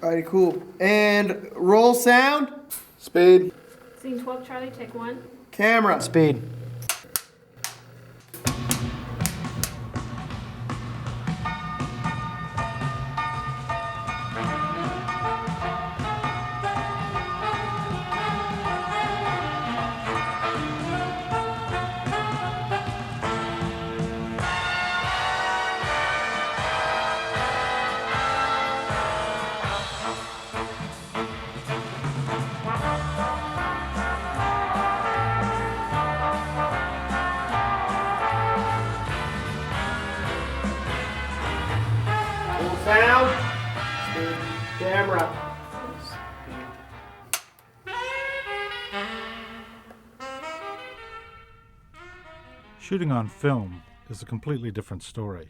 Alrighty, cool. And roll sound. Speed. Scene 12, Charlie, take 1. Camera. Speed. Roll sound. Speed. Camera. Shooting on film is a completely different story.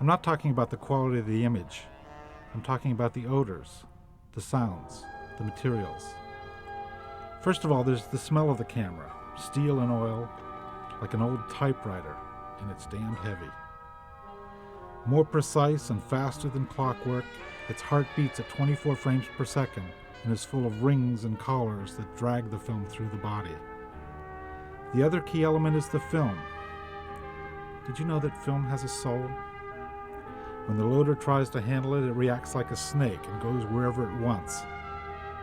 I'm not talking about the quality of the image. I'm talking about the odors, the sounds, the materials. First of all, there's the smell of the camera, steel and oil, like an old typewriter, and it's damned heavy. More precise and faster than clockwork, its heart beats at 24 frames per second and is full of rings and collars that drag the film through the body. The other key element is the film. Did you know that film has a soul? When the loader tries to handle it, it reacts like a snake and goes wherever it wants.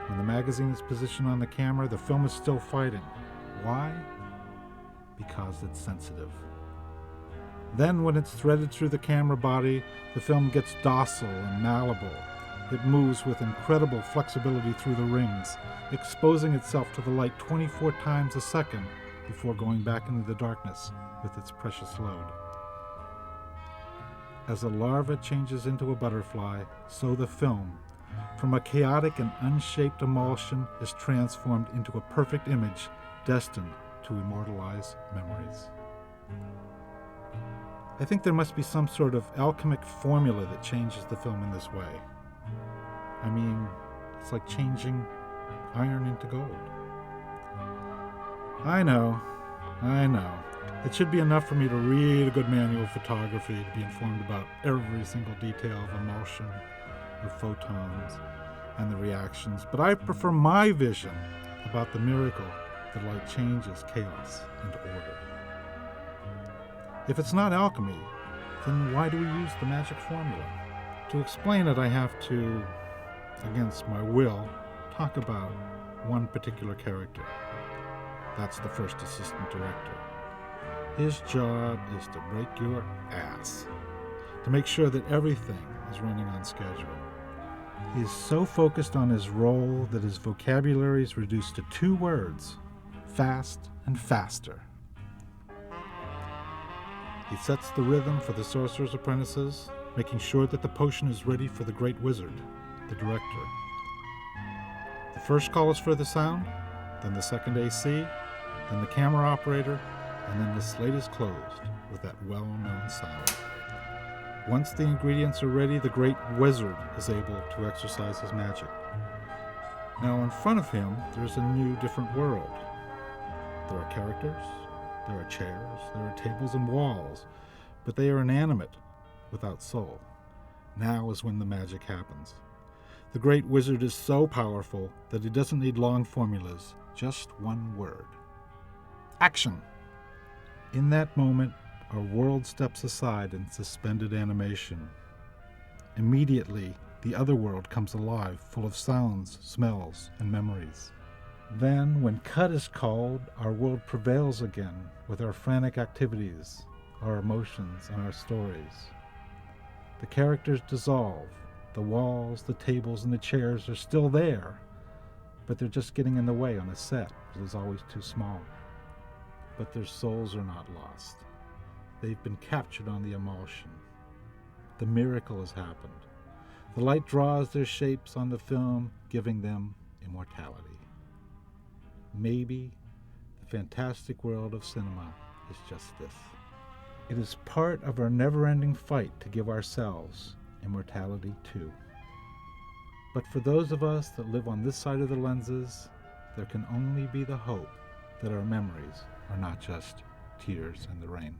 When the magazine is positioned on the camera, the film is still fighting. Why? Because it's sensitive. Then, when it's threaded through the camera body, the film gets docile and malleable. It moves with incredible flexibility through the rings, exposing itself to the light 24 times a second before going back into the darkness with its precious load. As a larva changes into a butterfly, so the film, from a chaotic and unshaped emulsion, is transformed into a perfect image destined to immortalize memories. I think there must be some sort of alchemic formula that changes the film in this way. I mean, it's like changing iron into gold. I know. It should be enough for me to read a good manual of photography to be informed about every single detail of emulsion, of photons, and the reactions, but I prefer my vision about the miracle that light changes chaos into order. If it's not alchemy, then why do we use the magic formula? To explain it, I have to, against my will, talk about one particular character. That's the first assistant director. His job is to break your ass, to make sure that everything is running on schedule. He is so focused on his role that his vocabulary is reduced to 2 words, fast and faster. He sets the rhythm for the sorcerer's apprentices, making sure that the potion is ready for the great wizard, the director. The first call is for the sound, then the second AC, then the camera operator, and then the slate is closed with that well-known sound. Once the ingredients are ready, the great wizard is able to exercise his magic. Now in front of him, there's a new, different world. There are characters, there are chairs, there are tables and walls, but they are inanimate, without soul. Now is when the magic happens. The great wizard is so powerful that he doesn't need long formulas, just one word. Action! In that moment, our world steps aside in suspended animation. Immediately, the other world comes alive, full of sounds, smells, and memories. Then, when cut is called, our world prevails again with our frantic activities, our emotions, and our stories. The characters dissolve. The walls, the tables, and the chairs are still there, but they're just getting in the way on a set that is always too small. But their souls are not lost. They've been captured on the emulsion. The miracle has happened. The light draws their shapes on the film, giving them immortality. Maybe the fantastic world of cinema is just this. It is part of our never-ending fight to give ourselves immortality too. But for those of us that live on this side of the lenses, there can only be the hope that our memories are not just tears in the rain.